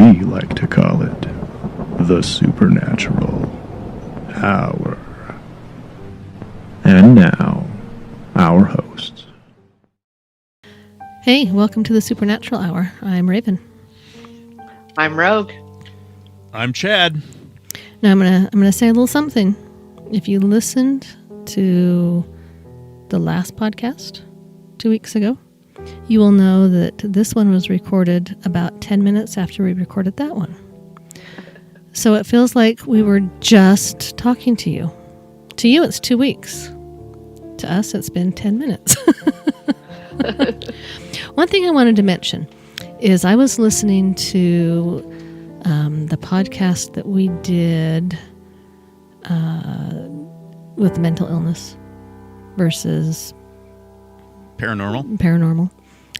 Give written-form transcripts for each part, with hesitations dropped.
like to call it the Supernatural Hour. And now, our hosts. Hey, welcome to the Supernatural Hour. I'm Ravyn. I'm Rogue. I'm Chad. Now I'm gonna say a little something. If you listened to the last podcast 2 weeks ago, you will know that this one was recorded about 10 minutes after we recorded that one. So it feels like we were just talking to you. To you, it's 2 weeks. To us, it's been 10 minutes. One thing I wanted to mention is I was listening to the podcast that we did with mental illness versus paranormal.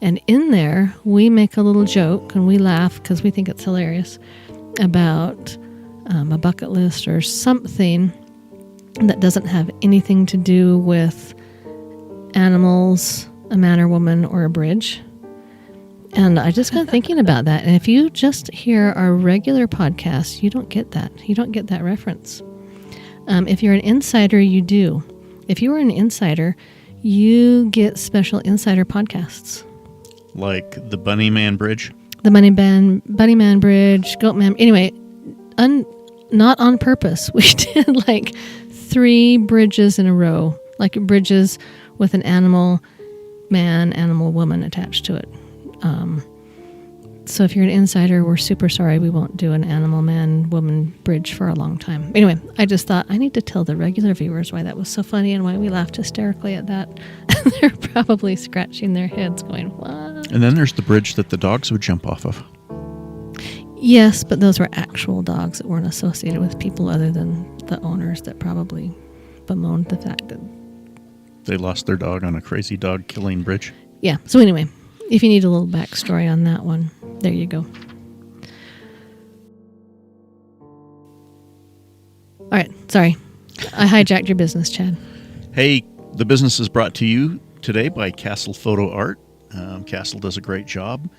And in there, we make a little joke and we laugh because we think it's hilarious about a bucket list or something that doesn't have anything to do with animals, a man or woman, or a bridge. And I just got thinking about that. And if you just hear our regular podcast, you don't get that. You don't get that reference. If you're an insider, you do. If you are an insider, you get special insider podcasts. Like the Bunny Man Bridge? The Bunny Man Bridge, Goat Man. Anyway, not on purpose. We did like 3 bridges in a row. Like bridges with an animal man, animal woman attached to it. So if you're an insider, we're super sorry we won't do an animal man woman bridge for a long time. Anyway, I just thought I need to tell the regular viewers why that was so funny and why we laughed hysterically at that. They're probably scratching their heads going, what? And then there's the bridge that the dogs would jump off of. Yes, but those were actual dogs that weren't associated with people other than the owners that probably bemoaned the fact that they lost their dog on a crazy dog killing bridge. Yeah. So anyway, if you need a little backstory on that one, there you go. All right. Sorry. I hijacked your business, Chad. Hey, the business is brought to you today by Castle Photo Art. Castle does a great job.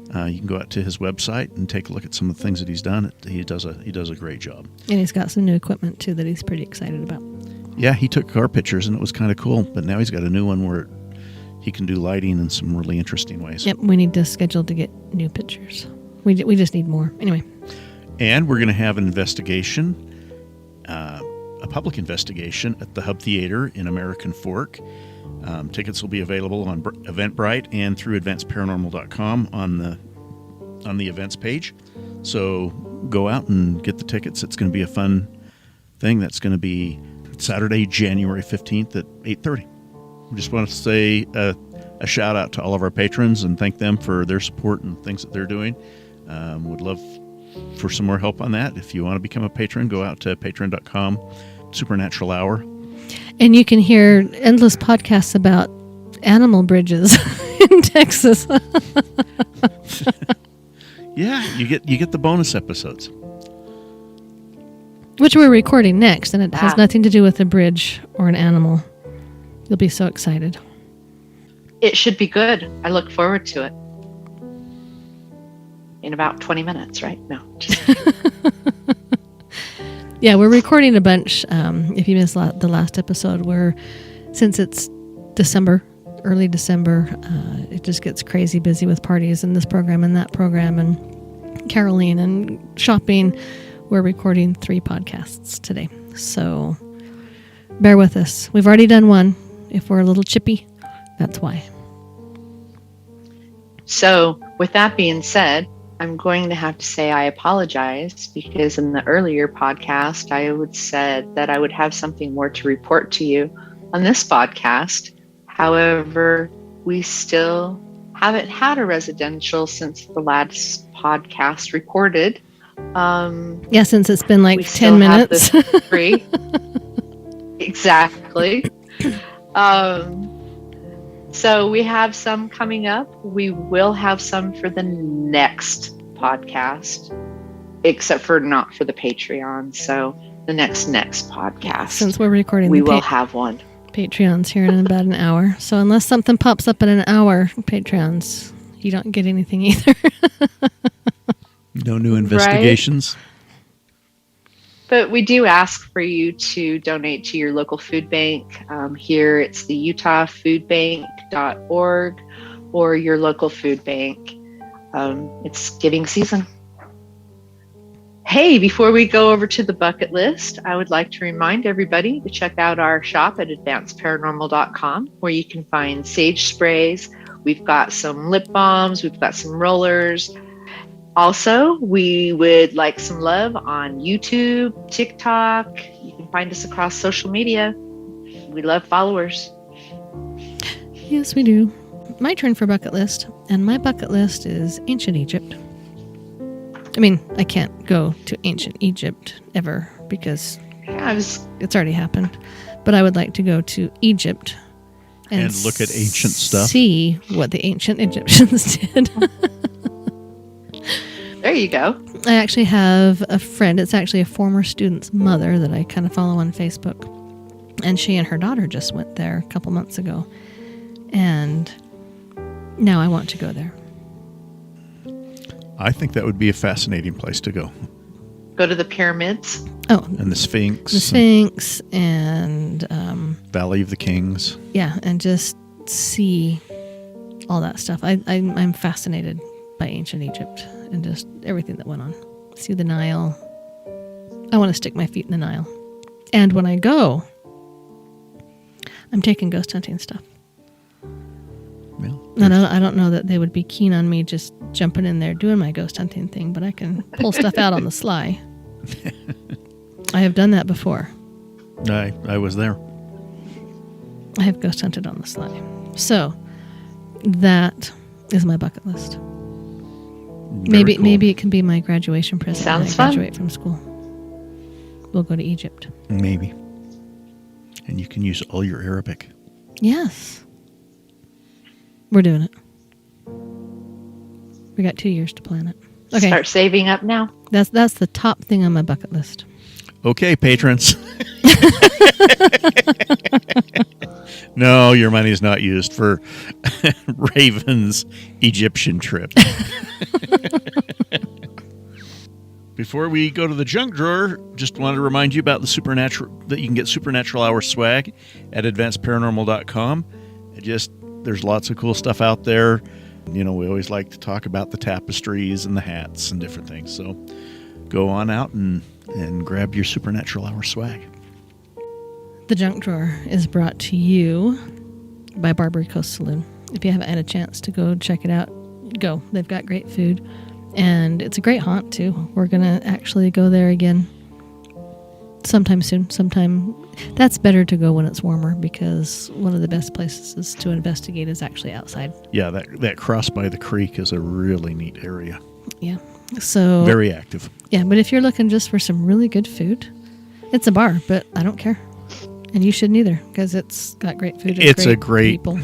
You can go out to his website and take a look at some of the things that he's done. He does a great job. And he's got some new equipment, too, that he's pretty excited about. Yeah, he took car pictures, and it was kind of cool. But now he's got a new one where he can do lighting in some really interesting ways. Yep, we need to schedule to get new pictures. We just need more. Anyway. And we're going to have an investigation, a public investigation at the Hub Theater in American Fork. Tickets will be available on Eventbrite and through advancedparanormal.com on the events page. So go out and get the tickets. It's going to be a fun thing. That's going to be Saturday, January 15th at 8:30. We just want to say a shout out to all of our patrons and thank them for their support and things that they're doing. Would love for some more help on that. If you want to become a patron, go out to patreon.com, Supernatural Hour. And you can hear endless podcasts about animal bridges in Texas. Yeah, you get the bonus episodes. Which we're recording next, and it has nothing to do with a bridge or an animal. You'll be so excited. It should be good. I look forward to it. In about 20 minutes, right? No. Yeah, we're recording a bunch. If you missed the last episode, since it's December, early December, it just gets crazy busy with parties and this program and that program and caroling and shopping. We're recording 3 podcasts today. So bear with us. We've already done one. If we're a little chippy, that's why. So with that being said, I'm going to have to say I apologize because in the earlier podcast, I would said that I would have something more to report to you on this podcast. However, we still haven't had a residential since the last podcast recorded. Yeah, since it's been like 10 minutes. Free. Exactly. So we have some coming up. We will have some for the next podcast, except for not for the Patreon. So the next podcast. Since we're recording, we will have one. Patreon's here in about an hour. So unless something pops up in an hour, Patreons, you don't get anything either. No new investigations. But we do ask for you to donate to your local food bank. Here it's the utahfoodbank.org or your local food bank. It's giving season. Hey, before we go over to the bucket list, I would like to remind everybody to check out our shop at advancedparanormal.com, where you can find sage sprays. We've got some lip balms. We've got some rollers. Also, we would like some love on YouTube, TikTok. You can find us across social media. We love followers. Yes, we do. My turn for bucket list, and my bucket list is ancient Egypt. I mean, I can't go to ancient Egypt ever because it's already happened. But I would like to go to Egypt and look at ancient stuff. See what the ancient Egyptians did. There you go. I actually have a friend. It's actually a former student's mother that I kind of follow on Facebook. And she and her daughter just went there a couple months ago. And now I want to go there. I think that would be a fascinating place to go. Go to the pyramids. Oh. And the Sphinx. The Sphinx and... Valley of the Kings. Yeah, and just see all that stuff. I'm fascinated by ancient Egypt and just everything that went on. See the Nile. I want to stick my feet in the Nile. And when I go, I'm taking ghost hunting stuff. Well, I don't know that they would be keen on me just jumping in there doing my ghost hunting thing, but I can pull stuff out on the sly. I have done that before. I was there. I have ghost hunted on the sly. So that is my bucket list. Very cool. Maybe it can be my graduation present when I Sounds fun. graduate from school. We'll go to Egypt. Maybe. And you can use all your Arabic. Yes. We're doing it. We got 2 years to plan it. Okay. Start saving up now. That's the top thing on my bucket list. Okay, patrons. No, your money's not used for Ravyn's Egyptian trip. Before we go to the junk drawer, just wanted to remind you about that you can get Supernatural Hour swag at advancedparanormal.com. There's lots of cool stuff out there. You know, we always like to talk about the tapestries and the hats and different things. So go on out and grab your Supernatural Hour swag. The junk drawer is brought to you by Barbary Saloon. If you haven't had a chance to go check it out, go. They've got great food. And it's a great haunt, too. We're going to actually go there again sometime soon. That's better to go when it's warmer, because one of the best places to investigate is actually outside. Yeah, that cross by the creek is a really neat area. Yeah. So very active. Yeah, but if you're looking just for some really good food, it's a bar, but I don't care. And you shouldn't either, because it's got great food. It's a great people.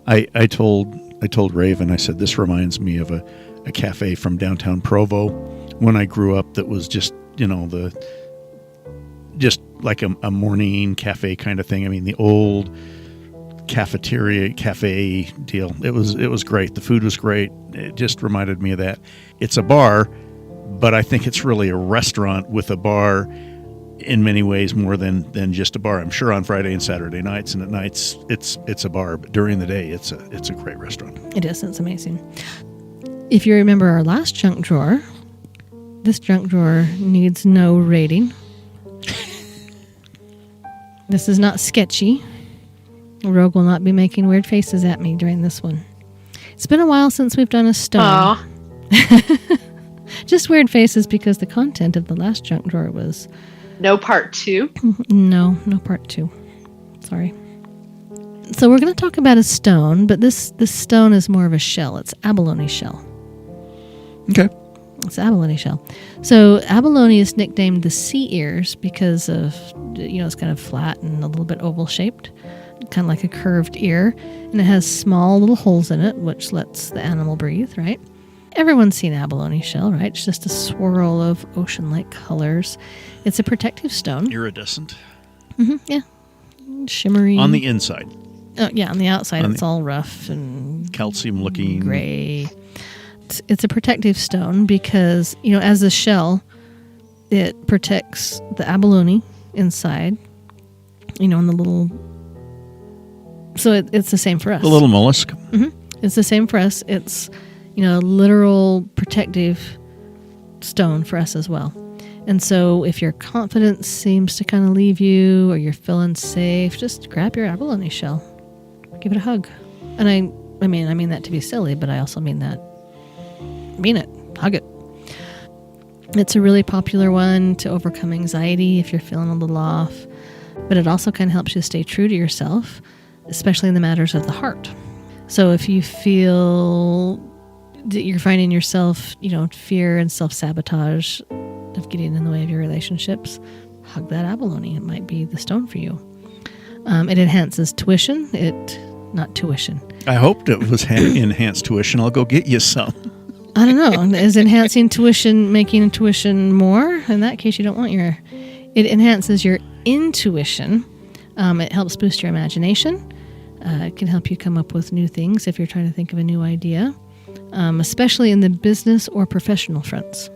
I told Ravyn, I said, this reminds me of a cafe from downtown Provo when I grew up that was just, just like a morning cafe kind of thing. I mean, the old Cafeteria Cafe deal. It was great. The food was great. It just reminded me of that. It's a bar, but I think it's really a restaurant with a bar in many ways, more than just a bar. I'm sure on Friday and Saturday nights, and at nights it's a bar, but during the day it's a great restaurant. It is. It's amazing. If you remember our last junk drawer, this junk drawer needs no rating. This is not sketchy. Rogue will not be making weird faces at me during this one. It's been a while since we've done a stone. Aw. Just weird faces because the content of the last junk drawer was... No part 2? No part 2. Sorry. So we're going to talk about a stone, but this stone is more of a shell. It's abalone shell. Okay. It's abalone shell. So abalone is nicknamed the sea ears because of, it's kind of flat and a little bit oval shaped, kind of like a curved ear. And it has small little holes in it, which lets the animal breathe, right? Everyone's seen abalone shell, right? It's just a swirl of ocean-like colors. It's a protective stone. Iridescent. Mm-hmm, yeah. Shimmery. On the inside. Oh, yeah, on the outside it's all rough and calcium-looking. Gray. it's a protective stone because, as a shell, it protects the abalone inside, in the little... So it's the same for us. The little mollusk. Mm-hmm. It's the same for us. It's, a literal protective stone for us as well. And so if your confidence seems to kind of leave you or you're feeling safe, just grab your abalone shell. Give it a hug. And I mean that to be silly, but I also mean it. Hug it. It's a really popular one to overcome anxiety if you're feeling a little off. But it also kind of helps you stay true to yourself, especially in the matters of the heart. So if you feel that you're finding yourself, fear and self-sabotage of getting in the way of your relationships, hug that abalone. It might be the stone for you. It enhances tuition. Not tuition. I hoped it was enhanced tuition. I'll go get you some. I don't know. Is enhancing tuition making tuition more? In that case, you don't want it enhances your intuition. It helps boost your imagination. It can help you come up with new things if you're trying to think of a new idea, especially in the business or professional fronts.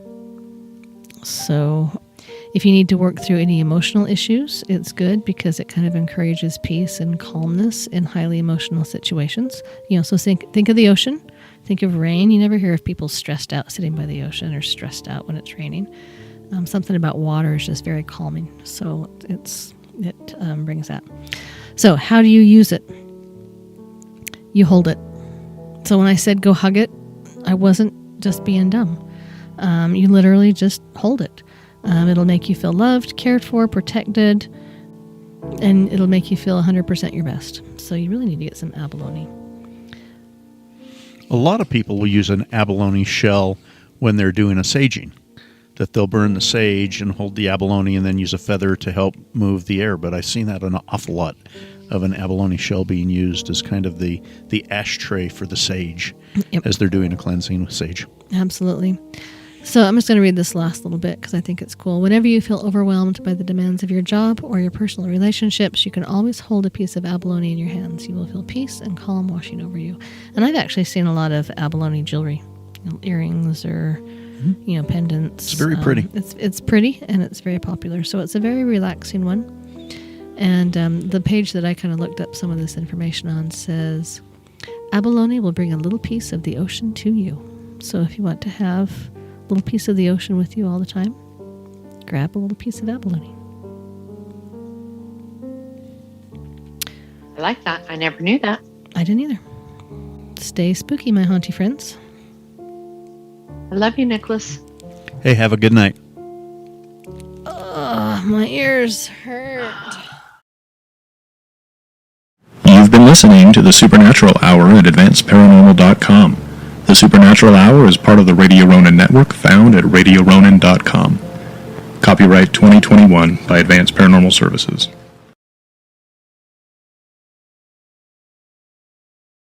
So if you need to work through any emotional issues, it's good because it kind of encourages peace and calmness in highly emotional situations. So think of the ocean, think of rain. You never hear of people stressed out sitting by the ocean or stressed out when it's raining. Something about water is just very calming. So it brings that. So how do you use it? You hold it. So when I said go hug it, I wasn't just being dumb. You literally just hold it. It'll make you feel loved, cared for, protected, and it'll make you feel 100% your best. So you really need to get some abalone. A lot of people will use an abalone shell when they're doing a saging, that they'll burn the sage and hold the abalone and then use a feather to help move the air. But I've seen that an awful lot of an abalone shell being used as kind of the ashtray for the sage. Yep. As they're doing a cleansing with sage. Absolutely. So I'm just going to read this last little bit because I think it's cool. Whenever you feel overwhelmed by the demands of your job or your personal relationships, you can always hold a piece of abalone in your hands. You will feel peace and calm washing over you. And I've actually seen a lot of abalone jewelry, earrings or pendants. It's very pretty. It's pretty and it's very popular. So it's a very relaxing one. And the page that I kind of looked up some of this information on says, abalone will bring a little piece of the ocean to you. So if you want to have a little piece of the ocean with you all the time, grab a little piece of abalone. I like that. I never knew that. I didn't either. Stay spooky, my haunty friends. I love you, Nicholas. Hey, have a good night. My ears hurt. You've been listening to the Supernatural Hour at AdvancedParanormal.com. The Supernatural Hour is part of the Radio Ronin network found at RadioRonin.com. Copyright 2021 by Advanced Paranormal Services.